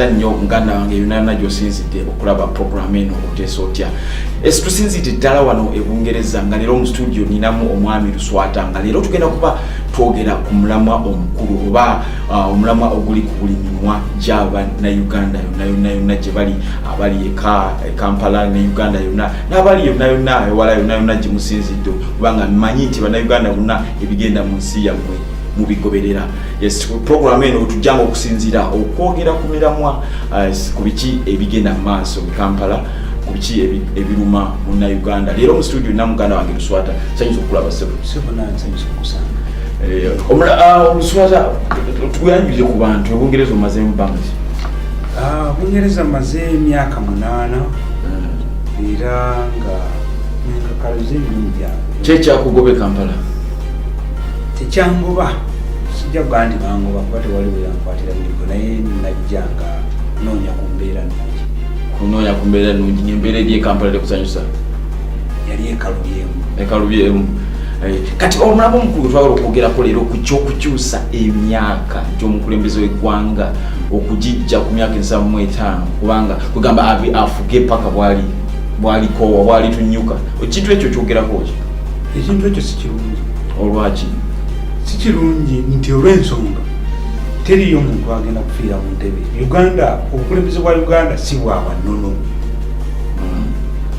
Nnyo muganda wange yunana gyosinzidde okulaba programu eno oteesa otya. Tusinzidde ddala wano e Bungereza nga leero mu studio ninamu omwami Luswata nga leero tugenda kuba twogera ku mulamwa omukulu oba omulamwa oguli ku buli mimwa gy'Abannayuganda yonna gye bali abali e Kampala ne Uganda yonna n'abali yonna ewala yonna gye musinzidde kubanga mmanyi nti Bannayuganda bonna ebigenda mu nsi yammwe mubigoberera. Yes, program eno tujjanga okusinzira okwogera ku miramwa ku biki ebigenda mu maaso mu Kampala, ku biki ebiruma mu Uganda. Leero mu studio na muganda wange Luswata sanyiza okulaba sebo nansanyiza okusanga Luswata tuyanjulire ku bantu Bungereza omaze mu bbanga ki? Bungereza maze emyaka 8 era nga nkakalize ebintu byange. Kyekyakugobe Kampala? Tekyangoba sijja gandi bangoba kuba tewaliwo yankwatira birigo naye najjanga kunoonya ku mbeera nnungi ng'embeera eri e Kampala tekusanyusa? Yali ekalubyemu. Kati omulamwa omukulu twagala okwogerako leero ku ky'okukyusa emyaka gy'omukulembeze w'eggwanga okugijja ku myaka 75 kubanga kugamba afuge paka bwalikoowa bwali tunnyuka. Ekintu ekyo kyogerako ki? Ekintu ekyo si kirungi. Olwaki? Si kirungi nti olw'ensonga teriyo muntu agenda kufiira mu ntebe. Uganda, obukulembeze bwa Uganda si bwa bannono,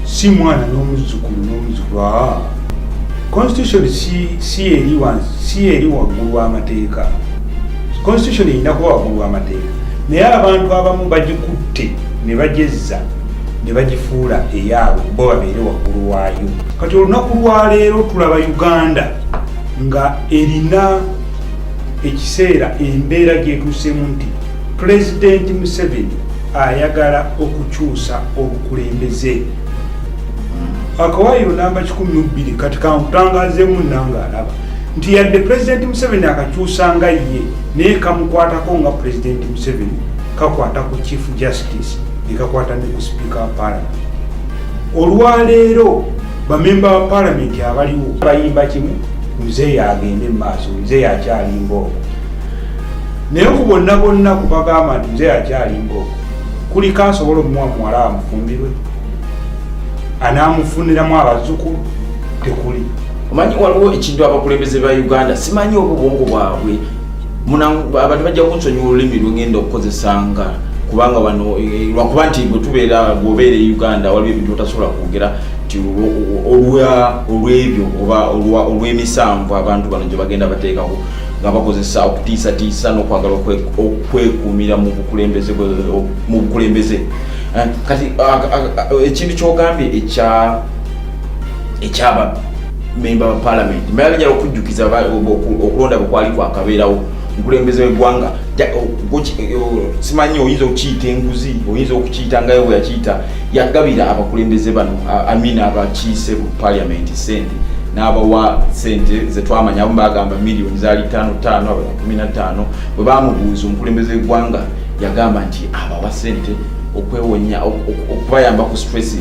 si mwana n'omuzzukulu. Constitution si eri waggulu w'amateeka. Constitution erina kuba waggulu w'amateeka, naye abantu abamu bagikutte ne bagezza ne bagifuula eyaabwe bo babeere waggulu waayo. Kati olunaku lwa leero tulaba Uganda nga erina ekiseera embeera gyetuusemu nti President Museveni ayagala okukyusa obukulembeze. Akawaayiro namba 12 kati kamutangazeemu nanga alaba nti yadde President Museveni akakyusa nga ye naye kamukwatako nga President Museveni kakwata ku Chief Justice ne kakwata ne ku Speaker wa Parliament. Olwaleero bamemba ba Parliament abaliwo bayimba kimu, Mzee agende maaso, Mzee akyali mbooko. Naye ku bonna kubagamba nti Mzee akyali mbooko, kuliko asobola omuwala amufumbirwe, anaamufuniramu abazzukulu? Tekuli. Omanyi waliwo ekintu abakulembeze ba Uganda simanyi obubongo bwabwe abantu bajja kunsonyiwa olulimi lwengenda okukozesanga kubanga wano lwakuba nti bw'obeera e Uganda waliwo ebintu otasobola kwogera olw'ebyo oba olw'emisanvu abantu bano gye bagenda bateekako nga bakozesa okutiisatiisa n'okwagala okwekuumira mu bukulembeze. Kati ekintu ky'ogambye ekyaba memba ba Parliament mbeera njala okujjukiza okulonda bwe kwali kwakabeerawo omukulembeze w'eggwanga simanyi oyinza okukiyita enguzi, oyinza okukiyita ngayo bwe yakiyita, yagabira abakulembeze bano abakiise mu Parliament sente n'abawa sente ze twamanya abamu bagamba miliyoni zaali 5 15 bwe bamubuuza omukulembeze w'eggwanga yagamba nti abawa sente okwewonya okubayamba ku stress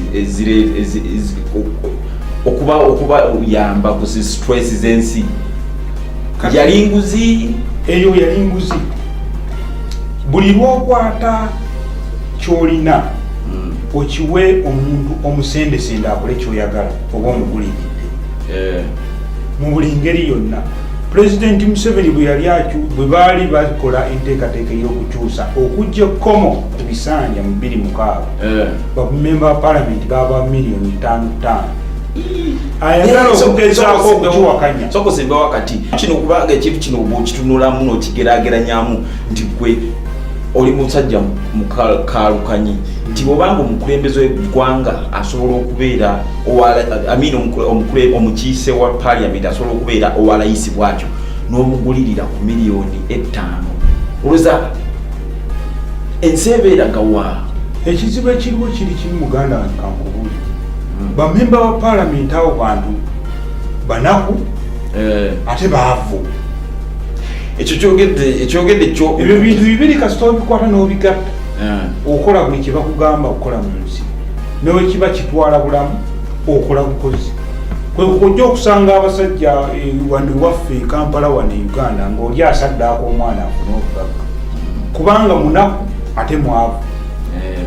okuyamba ku stress z'ensi. Yali nguzi eyo, yali nguzi. Buli lw'okwata ky'olina okiwe omuntu omusendesende akole ky'oyagala oba omuguliridde mu buli ngeri yonna. President Museveni bwe baali bakola enteekateeka y'okukyusa okujja ekkomo ku bisanja mu 26 bamemba ba Parliament baba miliyoni 5 ayagala okugezaako okukiwakanya. Sokosemba wakati kino kubanga ekintu kino bw'okitunulamu n'okigeraageranyamu nti gwe oli musajja mukalukanyi nti bw'obanga omukulembeze w'eggwanga asobola okubeera omukiise wa Parliament asobola okubeera owa layisi bwatyo n'omugulirira ku miliyoni 5 olwoza ensi ebeeraga wa? Ekizibu ekiriwo kiri muganda wange kankubuulire. Bamemba ba Parliament abo bantu banaku ate baavu. ekyo kyogedde kyo ebyo bintu bibiri kasita obikwata n'obigatta okola buli kye bakugamba okukola mu nsi newe kiba kitwala bulamu okola bukozi kwekujja okusanga abasajja wano waffe Kampala wano Uganda ng'oli asaddaako omwana afuna obugagga kubanga munaku ate mwavu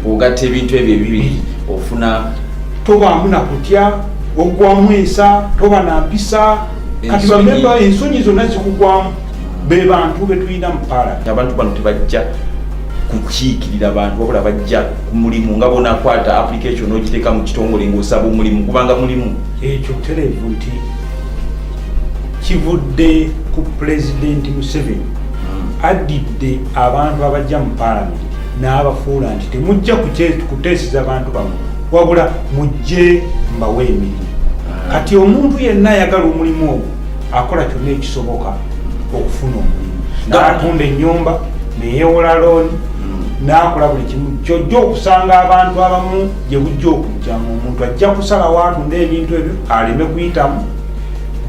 bw'ogatta ebintu ebyo ebibiri ofuna tobaamu na kutya oggwamu ensa toba na mpisa kati bamemba ensonyi zonna zikugwamu be bantu be tulina mu paala abantu bano tebajja kukiikirira abantu wabula bajja ku mulimu nga bonakwata application ogiteeka mu kitongole ng'osaba omulimu kubanga mulimu ekyo tereevu nti kivudde ku Pulezidenti Museveni addidde abantu abajja mu paalamenti n'abafuula nti temujja kuteesiza bantu bamwe wabula mujje mbawe emirimu kati omuntu yenna ayagala omulimu ogwo akola kyonna ekisoboka okufuna omulimu n'atunda ennyumba neyewola looni n'akola buli kimu kyojja okusanga abantu abamu gye bujja okujjamu omuntu ajja kusalawo atunda ebintu ebyo aleme kuyitamu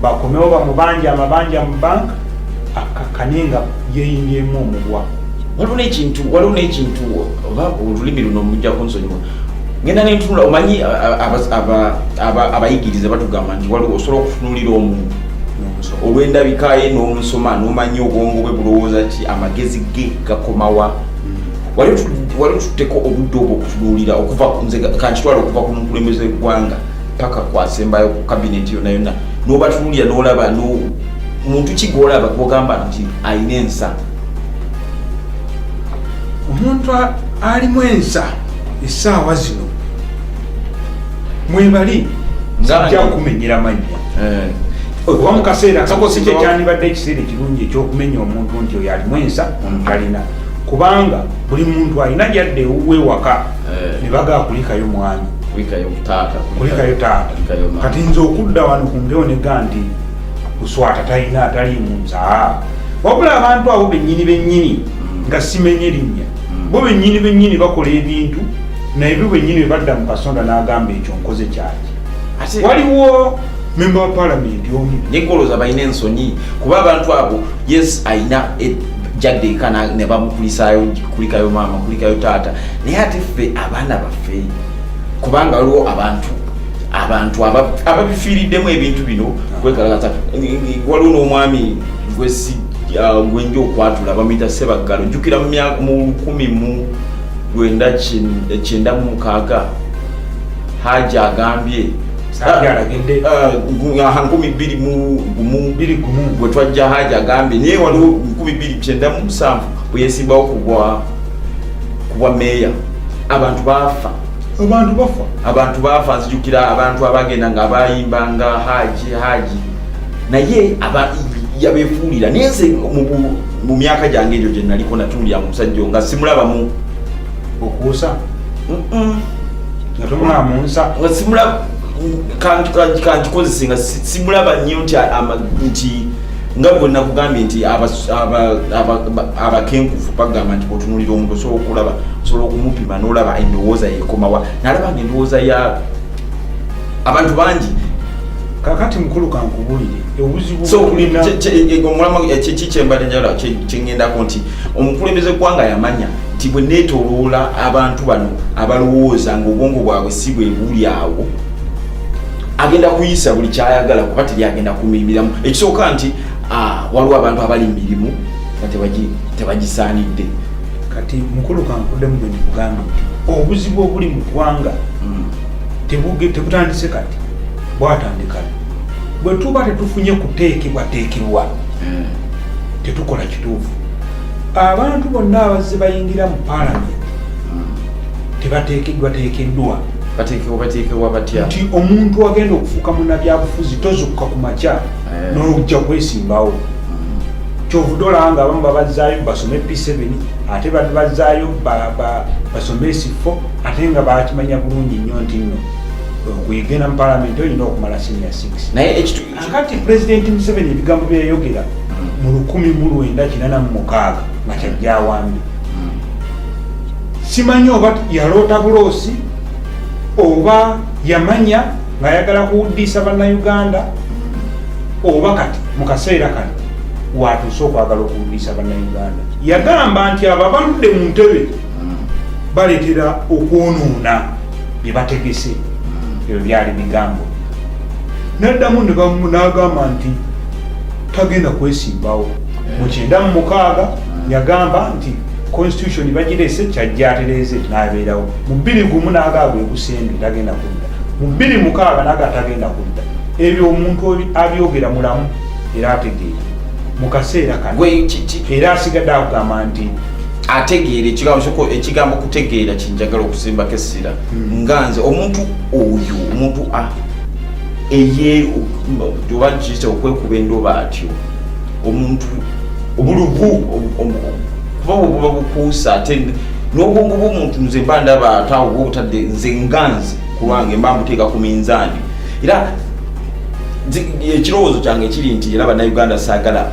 bakomewo bamubanja amabanja mu banka akakane nga yeyimbyemu omugwa waliwo n'ekintu oba olulimi luno mujja kunsonyiwa ngenda nentunula omanyi abayigiriza batugamba nti waliwo osobola okufunulira omuntu olw'endabikaye n'omusoma n'omanyi obwongo bwe bulowooza ki amagezi ge gakomawa waliwo tutteko obudde obwo okutunuulira okuva nze kankitwala okuva ku mukulembeze w'eggwanga paka kwasembayo ku kabineti yonna yonna n'obatunuulira n'olaba omuntu ki gw'olaba gwogamba nti alina ensa omuntu alimu ensa essaawa zino mwebali sijja kumenyera mannya oba mu kaseera kakosi kye kyandibadde ekiseera ekirungi ekyokumenya omuntu nti oyo alimu ensa omuntu alina kubanga buli muntu alina gyadde ewuwe waka ne bagaa kulikayo mwami kulikayo taata kati nze okudda wano kumbewo nega nti kuswata talina ataliimu nsa wabula abantu abo bennyini nga simenye linnya bo bennyini bakola ebintu naebyo bennyini badda mu kasonda n'agamba ekyo nkoze kyaki waliwo memba wa paalamenti omu negoloza balina ensonyi kuba abantu abo yes ayina jadde eka ne bamukulisayo kulikayo maama kulikayo taata naye ate ffe abaana baffe kubanga waliwo abantu ababifiiriddemu ebintu bino kwekalakasa waliwo n'omwami gwenja okwatula bamuyita Sebaggalo jjukira mu 1996 Haji agambye 2021 bwe twajja Haji agambye naye waliwo 2097 bwe yesimbawo kubwa meeya abantu baafa nzijukira abantu abagenda nga bayimbanga Haji naye yabeefuulira naye nze mu myaka gyange egyo gye naliko natuulira mu musajja nga simulabamu okuusa nga tomulaba mu nsa nga simulaba kankikozese nga simulaba nnyo nti nga bwe nakugambye nti abakenkufu bagamba nti bw'otunuulira omuntu osobola okumupima n'olaba endowooza yekomawa nalaba nga endowooza ya abantu bangi kakati mukulu kankubulire obuzibukyembadde njala kyengendako nti omukulembeze gwanga yamanya nti bwe neetoloola abantu bano abalowooza ngaobwongo bwabwe si bwe buli awo agenda kuyisa buli kyayagala kuba teryagenda kumirimiramu ekisooka nti waliwo abantu abali mirimu nga tebagisaanidde kati mukulu kankuddemu bwe ndikugambe nti obuzibu obuli mu ggwanga tebutandise kati bwatandika bwe tuba tetufunye kuteekebwateekebwa tetukola kituufu abantu bonna abazze bayingira mu paalamenti tebateekeddwa bateekebwa batya nti omuntu agenda okufuuka munnabyabufuzi tozukka ku makya n'ojja kwesimbawo kyovudde olaba nga abamu babazzaayo basome P7 ate bazzaayo basome S4 ate nga bakimanya bulungi nnyo nti nno okuyigenda mu paalamenti olina okumala senior 6 naye akati Pulezidenti Museveni ebigambo byeyayogera mu 1986 nga kyajja awambye simanyi oba yaloota buloosi oba yamanya ng'ayagala kuwuddiisa bannayuganda oba kati mu kaseera kano watuuse okwagala okuwuliriza bannayuganda. Yagamba nti abo abaludde mu ntebe baleetera okwonoona bye bategese. Ebyo byali bigambo. N'addamu n'agamba nti tagenda kwesimbawo. Mu 96 yagamba nti constitution bagirese kyajja atereeze n'abeerawo. Mu 21 n'agaagwa ebusembe tagenda kudda. Mu 26 n'aga tagenda kudda. Ebyo omuntu abyogera mulamu era ategeera mu kaseera kano era asigadde akugamba nti ategeera ekigambo kutegeera kinjagala okusimbako essira nganze omuntu oyo omuntu eye oba kiyita okwekuba endoba atyo omuntu obuluvu kuba bukuusa ate n'obwongo bw'omuntu nze mba ndaba ataawo bwe butadde nze nganze ku lwange mba mbuteeka ku minzaani era ekirowoozo kyange kiri nti era bannayuganda saagala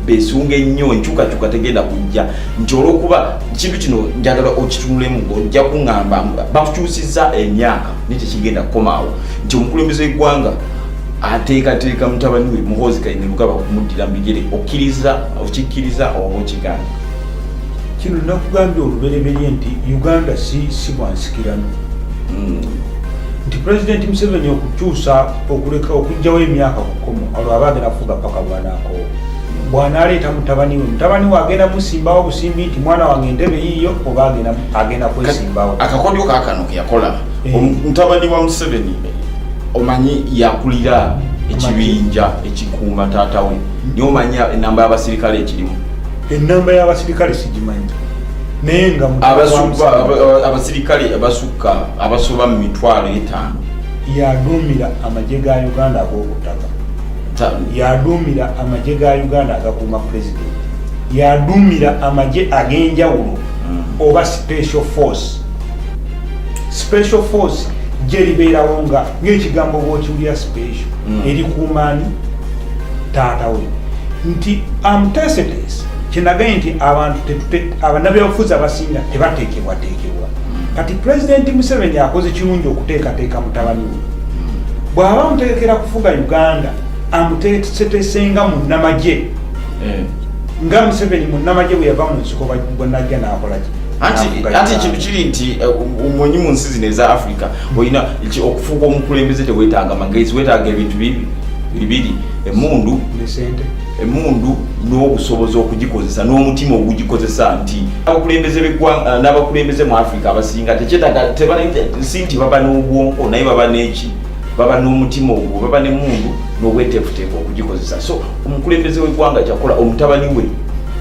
beesunga ennyo enkyukakyuka tegenda kujja nti olw'okuba kintu kino njagala okitunulemu ojja kuŋŋamba bakukyusizza emyaka naye tekigenda kukomaawo nti omukulembeze w'eggwanga ateekateeka mutabani we Muhoozi Kainerugaba kumuddira mu bigere okikkiriza oba okigaana. Kino nakugambye olubereberye nti Uganda si bwansikirano nti President Museveni okukyusa okuleka okugjawo emyaka ku kkomo olwo aba agenda kufuga paka bwanaakoowa bw'anaaleeta mutabani we agenda musimbawo busimbi nti mwana wange entebe yiiyo oba agenda kwesimbawo. Akakodyo kaakano ke yakola mutabani wa Museveni omanyi yakulira ekibinja ekikuuma taata we niye omanya enamba y'abasirikale ekirimu. Enamba y'abasirikale sigimanyi naye nga abasirikale abasukka abasoba mu 5,000 yaduumira amagye ga Uganda ag'okutaka, yaduumira amagye ga Uganda agakuuma president, yaduumira amagye ag'enjawulo oba special force gye libeerawo nga ng'ekigambo bw'okiwulira special erikuumaani taata we nti amuteeseteese kinagaye nti abantu abannabyabufuzi abasinga tebateekebwateekebwa. Kati President Museveni akoze kirungi okuteekateeka mutabani we bw'aba amutegekera kufuga Uganda amuteeseteesenga munnamagye nga Museveni munnamagye bwe yava mu nsiko bwannajja n'akolaki. Anti ekintu kiri nti omanyi mu nsi zino eza Africa olina okufuuka omukulembeze teweetaaga magezi, weetaaga ebintu bibiri emmundu emundu n'obusobozi okugikozesa n'omutima ogugikozesa nti abakulembeze b'eggwanga n'abakulembeze mu Africa abasinga tekyetaaga si nti baba n'obwonko naye baba n'omutima ogwo baba n'emmundu n'obweteefuteefu okugikozesa. So omukulembeze w'eggwanga kyakola omutabani we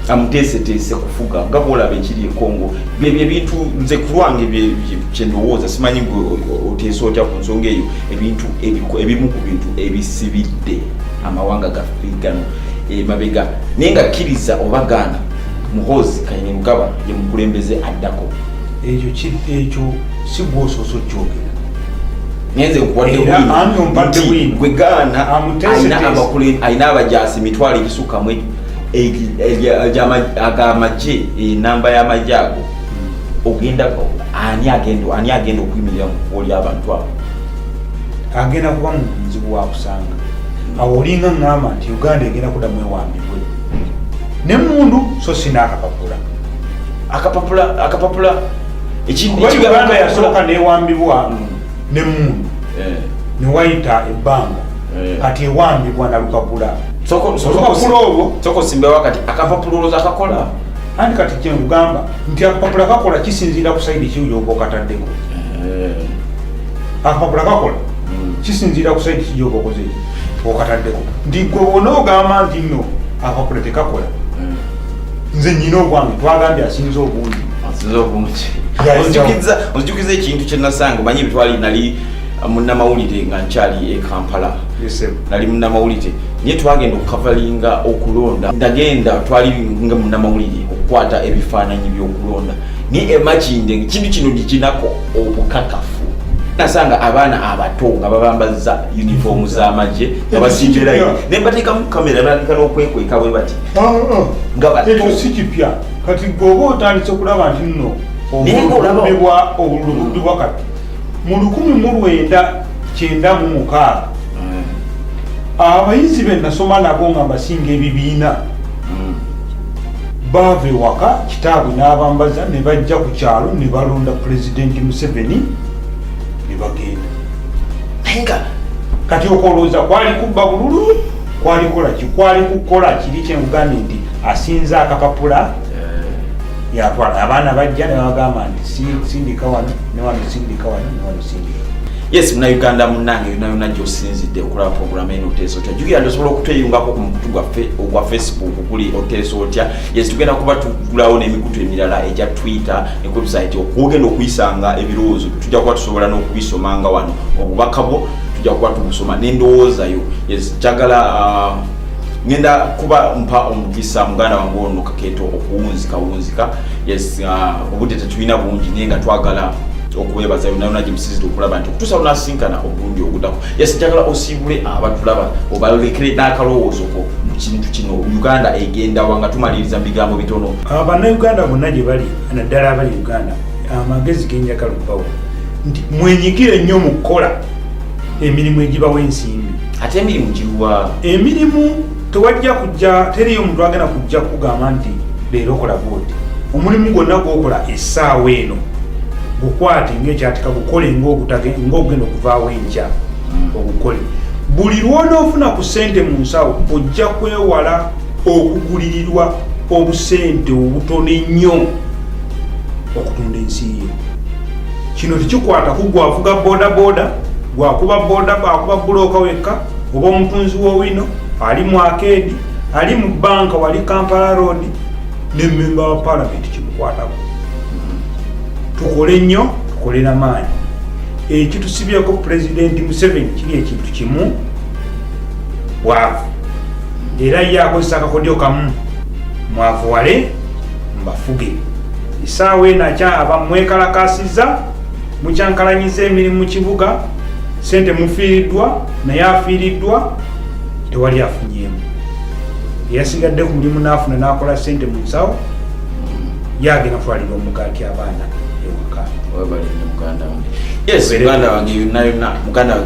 amuteeseteese kufuga nga bw'olaba ekiri e Congo byebyo ebintu nze ku lwange kye ndowooza simanyi oteesa otya ku nsonga eyo ebimu ku bintu ebisibidde amawanga gaffe gano mabega naye nga kkiriza oba gaana Muhoozi Kainerugaba ye mukulembeze addako. Ekyo si bw'osoosa okyogera naye nze nkuwadde wino gwe gaana alina abajaasi mitwalo egisukkamu agamagye enamba y'amagye ago ogenda ani agenda okuyimirira mu kuoli abantu abo agenda kuba mu buzibu bwa kusanga awo olinga ngamba nti Uganda egenda kuddamu ewambibwe n'emmundu so sina akapapula Uganda yasooka n'ewambibwa n'emmundu newayita ebbanga kati ewambibwa na lupapula. Soko simba wakati akapapululoza akakola andi kati kye ngamba nti akapapula kakola kisinziira ku saidi kiyo yoba okataddeko. Akapapula kakola kisinziira ku saidi kiyo okoze okataddeko nti gwe wona ogamba nti nno akapapula tekakola nze nyina ogwange twagambye asinza obungi ozijukiza ekintu kye nasanga omanyi bitwali nali munnamawulire nga nkyali e Kampala nali munnamawulire naye twagenda okukavalinga okulonda ndagenda twali nga munnamawulire okukwata ebifaananyi by'okulonda naye emakinde ekintu kino ndikinako obukakafu nasanga abaana abato nga babambaza uniformu z'amagye nga basimbirayo naye mbateekamu kamera balika n'okwekweka bwe bati nga bato. Ekyo si kipya kati gweoba otandise okulaba nti nno obulubibwa kati mu 1996 abayizi be nasoma nabo nga basinga ebibiina bava ewaka kitaabwe n'abambaza ne bajja ku kyalo ne balonda pulezidenti Museveni ne bagenda. Kati okolooza kwali kubba bululu, kwali kukola kiri kyengugambye nti asinza akapapula yatwala abaana bajja ne bagamba nti sindika wano ne wano sindika wano ne wano sindika. Yes, muna Uganda munange yona gyosinzidde okulaba programu eno Oteesa Otya. Jukira ndosobola okutweyungako ku mukutu gwa Facebook kuli Oteesa Otya. Yes, tugenda kuba tugulawo n'emikutu emirala egya Twitter ne website okugenda okuyisanga ebirowoozo tujja kuba tusobola n'okubisomanga wano obubaka bwo tujja kuba tubusoma n'endowoozayo. Yes, njagala ngenda kuba mpa omukisa muganda wange ono Kakeeto okuwunzika. Yes, obudde tetulina bungi naye nga twagala okuwebaza yonna gyemusizidde okulaba nti okutuusa lunasinkana obulungi ogudako. Yes, njagala osiibule abatulaba obalekere n'akalowoozo ko mu kintu kino Uganda egenda wanga tumaliriza mu bigambo bitono. Bannayuganda bonna gye bali naddala abali Uganda amagezi genjagala okubawa nti mwenyigire nnyo mu kukola emirimu egibawa ensimbi. Ate emirimu giruwa? Emirimu tewajja kujja, teriyo omuntu agenda kujja kugamba nti leero kola bwoti. Omulimu gwonna gw'okola essaawa eno gukwate ng'ekyatika gukole ng'ogenda okuvaawo enkya ogukole. Buli lw'onoofuna ku ssente mu nsawo ojja kwewala okugulirirwa obusente obutono ennyo okutunda ensi ye. Kino tekikwata ku gwavuga bodaboda, gwakuba boda akuba bulooka wekka, oba omutunzi w'owino ali mu akeedi, ali mu banka wali Kampala Road, ne memba wa Parliament kimukwatako. Tukole nnyo, tukole n'amaanyi. Ekitusibyeko Pulezidenti Museveni kiri ekintu kimu bwavu. Era ye akozesa akakodyo kamu mwavuwale mbafuge. Essaawa eno akyaba mwekalakasiza mukyankalanyiza emirimu mu kibuga, ssente mufiiriddwa naye afiiriddwa tewali afunyeemu. Eyasigadde ku mulimu n'afuna n'akola ssente mu nsawo yagenda kutwalira omugaati abaana ewaka. Yes, muganda wange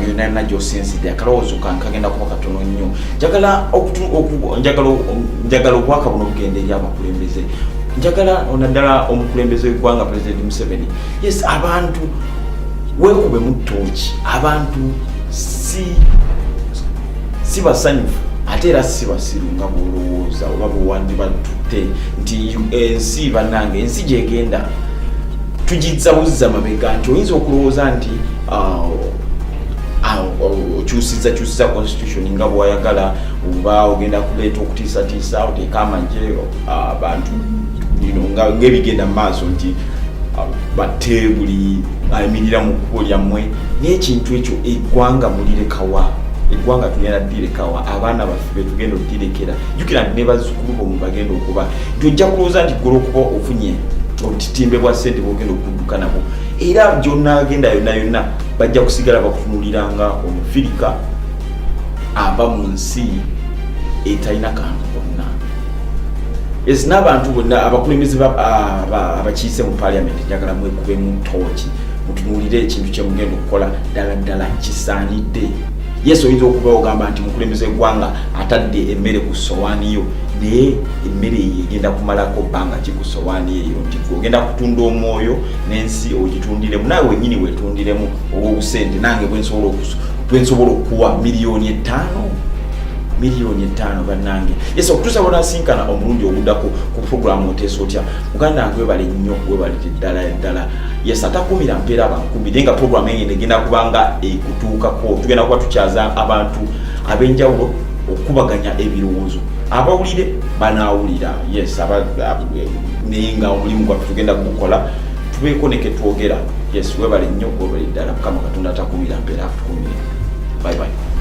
yonna gy'osinzidde akalowoozo kagenda kuba katono nnyo. Njagala obwaka buno bugenda eri abakulembeze. Njagala onaddala omukulembeze w'eggwanga Pulezidenti Museveni. Yes, abantu weekube mu ttooki, abantu si basanyufu ate era si basiru nga bw'olowooza oba bwewandi batutte nti ensi bannange ensi gyegenda tugizza buzza mabega nti oyinza okulowooza nti okyusiza constitution nga bw'ayagala oba ogenda kuleeta okutiisatiisa oteeka amagye abantu ng'ebigenda mu maaso nti batte buli ayimirira mu kkubo lyammwe n'ekintu ekyo eggwanga mulirekawa. Eggwanga tugenda ddirekawa, abaana baffe be tugenda oddirekera. Jjukira nti ne bazzukulu bomwe bagenda okuba nti ojja kulowooza nti ggwe okuba ofunye obutitimbe bwa ssente bwogenda okudduka nabo, era gyonna agenda yonna bajja kusigala bakutunuliranga omufirika ava mu nsi etalina kantu konna. Yes, n'abantu bonna abakulembeze abakiise mu Parliament njagala mwekube mu ttooki mutunulire ekintu kye mugenda okukola ddala kisaanidde. Yes, oyinza okuba ogamba nti mukulembeze eggwanga atadde emmere ku ssowaani yo naye emmere eyo egenda kumalako bbanga ki ku ssowaani eyo nti ogenda kutunda omwoyo n'ensi ogitundiremu naawe wennyini weetundiremu olw'obusente. Nange bwensobola okuwa miliyoni 5 bannange. Yes, okutuusa bonasinkana omulundi oguddako ku programu Oteesa Otya. Muganda wange webale nnyo, webalite ddala. Yes, atakumira mpeera abankumbi naye nga programu eyo egenda kubanga ekutuukako. Tugenda kuba tukyaza abantu ab'enjawulo okubaganya ebirowoozo. Abawulire banaawulira. Yes, naye nga omulimu gwaffe tugenda kugukola tubeeko ne ke twogera. Yes, webale nnyo, webale ddala. Mukama Katonda atakumira mpeera akutukumire. Bye bye.